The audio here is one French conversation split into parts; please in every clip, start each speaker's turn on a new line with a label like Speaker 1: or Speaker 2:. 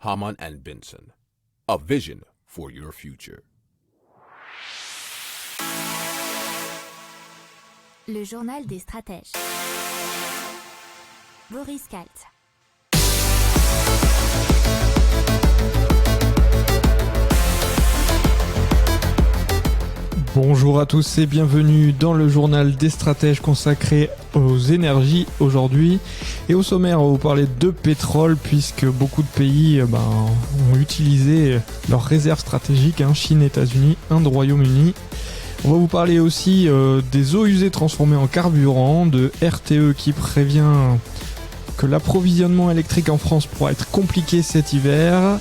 Speaker 1: Hamann and Benson, a vision for your future.
Speaker 2: Le journal des stratèges. Boris Kalt.
Speaker 3: Bonjour à tous et bienvenue dans le journal des stratèges consacré aux énergies aujourd'hui. Et au sommaire, on va vous parler de pétrole puisque beaucoup de pays ont utilisé leurs réserves stratégiques, Chine, États-Unis, Inde, Royaume-Uni. On va vous parler aussi des eaux usées transformées en carburant, de RTE qui prévient que l'approvisionnement électrique en France pourra être compliqué cet hiver.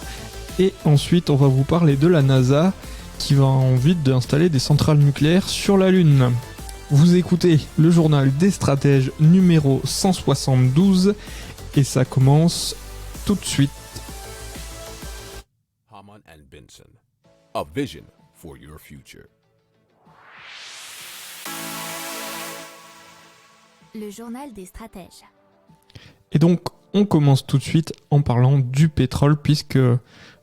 Speaker 3: Et ensuite, on va vous parler de la NASA qui va en envie d'installer des centrales nucléaires sur la Lune. Vous écoutez le journal des stratèges numéro 172 et ça commence tout de suite.
Speaker 1: Hamann and Benson, a vision for your future.
Speaker 2: Le journal des stratèges.
Speaker 3: Et donc, on commence tout de suite en parlant du pétrole puisque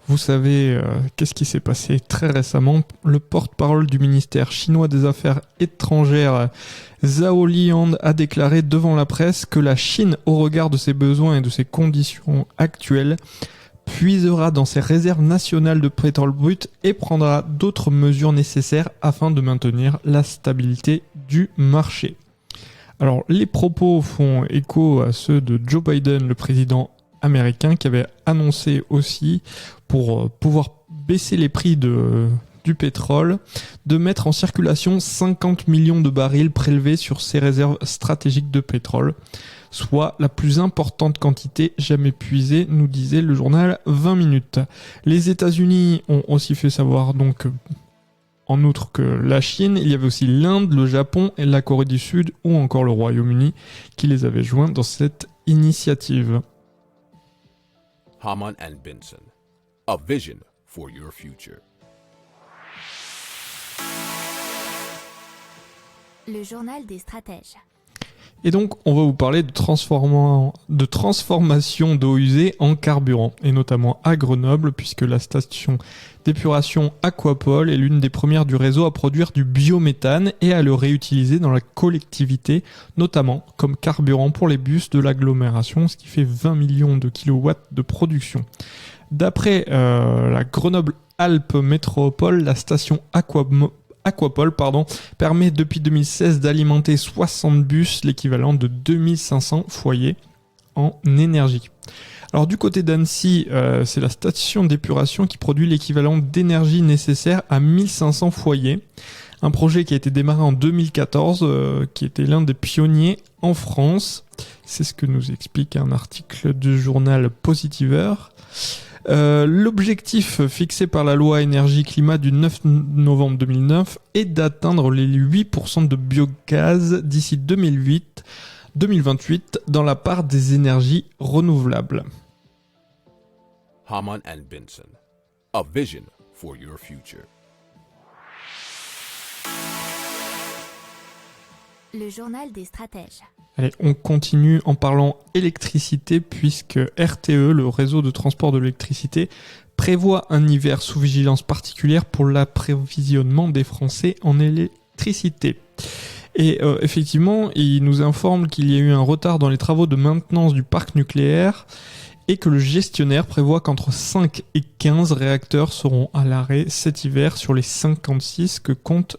Speaker 3: vous savez qu'est-ce qui s'est passé très récemment. Le porte-parole du ministère chinois des Affaires étrangères, Zhao Liyan, a déclaré devant la presse que la Chine, au regard de ses besoins et de ses conditions actuelles, puisera dans ses réserves nationales de pétrole brut et prendra d'autres mesures nécessaires afin de maintenir la stabilité du marché. Alors, les propos font écho à ceux de Joe Biden, le président américain, qui avait annoncé aussi, pour pouvoir baisser les prix du pétrole, de mettre en circulation 50 millions de barils prélevés sur ses réserves stratégiques de pétrole, soit la plus importante quantité jamais puisée, nous disait le journal 20 minutes. Les États-Unis ont aussi fait savoir donc, en outre que la Chine, il y avait aussi l'Inde, le Japon et la Corée du Sud ou encore le Royaume-Uni qui les avaient joints dans cette initiative.
Speaker 1: Hamann and Benson, a vision for your future.
Speaker 2: Le journal des stratèges.
Speaker 3: Et donc, on va vous parler de transformation d'eau usée en carburant, et notamment à Grenoble, puisque la station d'épuration Aquapol est l'une des premières du réseau à produire du biométhane et à le réutiliser dans la collectivité, notamment comme carburant pour les bus de l'agglomération, ce qui fait 20 millions de kilowatts de production. D'après la Grenoble-Alpes Métropole, la station Aquapol permet depuis 2016 d'alimenter 60 bus, l'équivalent de 2500 foyers en énergie. Alors du côté d'Annecy, c'est la station d'épuration qui produit l'équivalent d'énergie nécessaire à 1500 foyers. Un projet qui a été démarré en 2014, qui était l'un des pionniers en France. C'est ce que nous explique un article du journal Positiveur. L'objectif fixé par la loi énergie-climat du 9 novembre 2009 est d'atteindre les 8% de biogaz d'ici 2028 dans la part des énergies renouvelables.
Speaker 1: Hamann and Benson, a vision for your future.
Speaker 2: Le journal des stratèges.
Speaker 3: Allez, on continue en parlant électricité puisque RTE, le réseau de transport de l'électricité, prévoit un hiver sous vigilance particulière pour l'approvisionnement des Français en électricité. Et effectivement, il nous informe qu'il y a eu un retard dans les travaux de maintenance du parc nucléaire et que le gestionnaire prévoit qu'entre 5 et 15 réacteurs seront à l'arrêt cet hiver sur les 56 que compte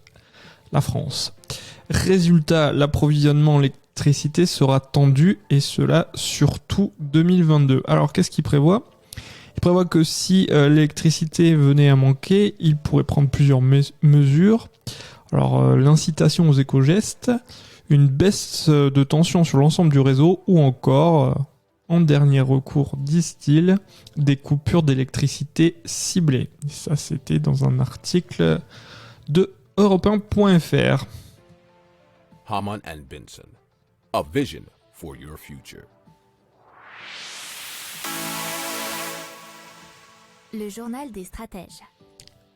Speaker 3: la France. Résultat, l'approvisionnement en électricité sera tendu et cela sur tout 2022. Alors qu'est-ce qu'il prévoit ? Il prévoit que si l'électricité venait à manquer, il pourrait prendre plusieurs mesures. Alors l'incitation aux éco-gestes, une baisse de tension sur l'ensemble du réseau ou encore, en dernier recours, disent-ils, des coupures d'électricité ciblées. Et ça, c'était dans un article de Europe1.fr.
Speaker 1: Hamann and Benson, a vision for your future.
Speaker 2: Le journal des stratèges.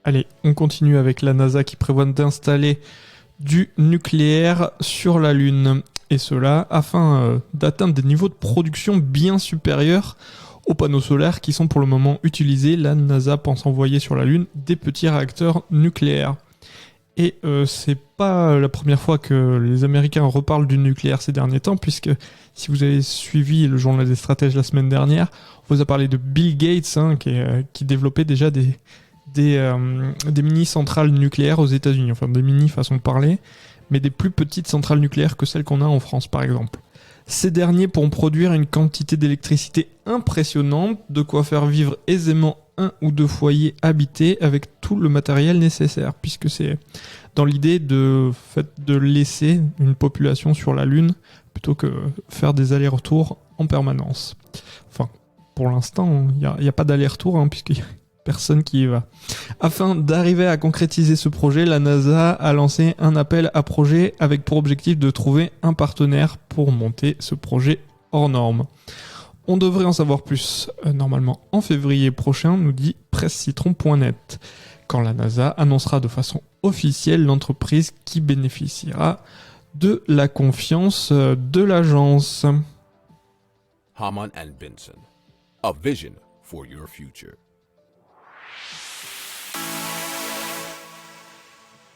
Speaker 3: Allez, on continue avec la NASA qui prévoit d'installer du nucléaire sur la Lune. Et cela afin d'atteindre des niveaux de production bien supérieurs aux panneaux solaires qui sont pour le moment utilisés. La NASA pense envoyer sur la Lune des petits réacteurs nucléaires. Et c'est pas la première fois que les Américains reparlent du nucléaire ces derniers temps, puisque si vous avez suivi le journal des stratèges la semaine dernière, on vous a parlé de Bill Gates, qui développait déjà des mini-centrales nucléaires aux États-Unis, enfin des mini façon de parler, mais des plus petites centrales nucléaires que celles qu'on a en France par exemple. Ces derniers pourront produire une quantité d'électricité impressionnante, de quoi faire vivre aisément 1 ou 2 foyers habités avec tout le matériel nécessaire, puisque c'est dans l'idée de laisser une population sur la Lune plutôt que faire des allers-retours en permanence. Enfin, pour l'instant, il n'y a pas d'aller-retour, puisqu'il n'y a personne qui y va. Afin d'arriver à concrétiser ce projet, la NASA a lancé un appel à projet avec pour objectif de trouver un partenaire pour monter ce projet hors norme. On devrait en savoir plus normalement en février prochain, nous dit pressecitron.net, quand la NASA annoncera de façon officielle l'entreprise qui bénéficiera de la confiance de l'agence.
Speaker 1: Hamann and Benson. A vision for your future.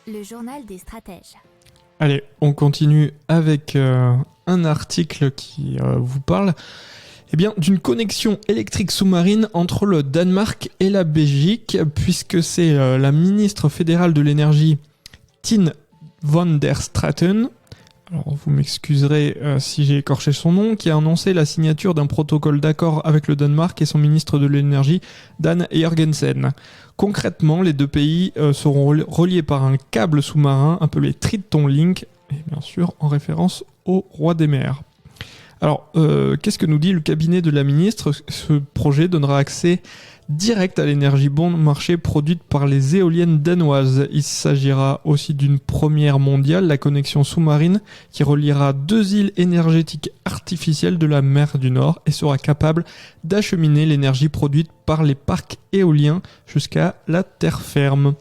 Speaker 2: Le journal des stratèges.
Speaker 3: Allez, on continue avec un article qui vous parle d'une connexion électrique sous-marine entre le Danemark et la Belgique, puisque c'est la ministre fédérale de l'énergie Tine van der Straten, alors vous m'excuserez si j'ai écorché son nom, qui a annoncé la signature d'un protocole d'accord avec le Danemark et son ministre de l'énergie Dan Jørgensen. Concrètement, les deux pays seront reliés par un câble sous-marin appelé Triton Link, et bien sûr en référence au roi des mers. Alors, qu'est-ce que nous dit le cabinet de la ministre ? Ce projet donnera accès direct à l'énergie bon marché produite par les éoliennes danoises. Il s'agira aussi d'une première mondiale, la connexion sous-marine qui reliera 2 îles énergétiques artificielles de la mer du Nord et sera capable d'acheminer l'énergie produite par les parcs éoliens jusqu'à la terre ferme.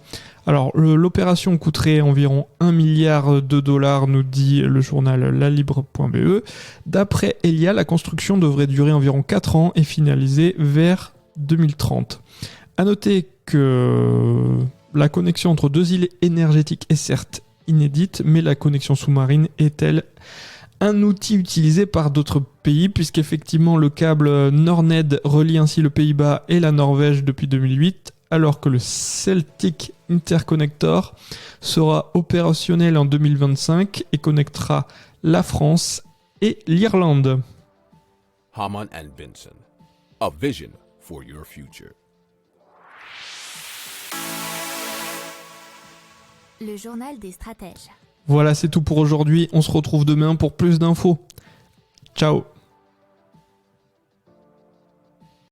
Speaker 3: Alors, l'opération coûterait environ 1 milliard de dollars, nous dit le journal lalibre.be. D'après Elia, la construction devrait durer environ 4 ans et finaliser vers 2030. À noter que la connexion entre 2 îles énergétiques est certes inédite, mais la connexion sous-marine est-elle un outil utilisé par d'autres pays, puisqu'effectivement le câble Nordned relie ainsi le Pays-Bas et la Norvège depuis 2008, alors que le Celtic Interconnector sera opérationnel en 2025 et connectera la France et l'Irlande.
Speaker 1: Hamann and Benson. A vision for your future.
Speaker 2: Le journal des stratèges.
Speaker 3: Voilà, c'est tout pour aujourd'hui. On se retrouve demain pour plus d'infos. Ciao.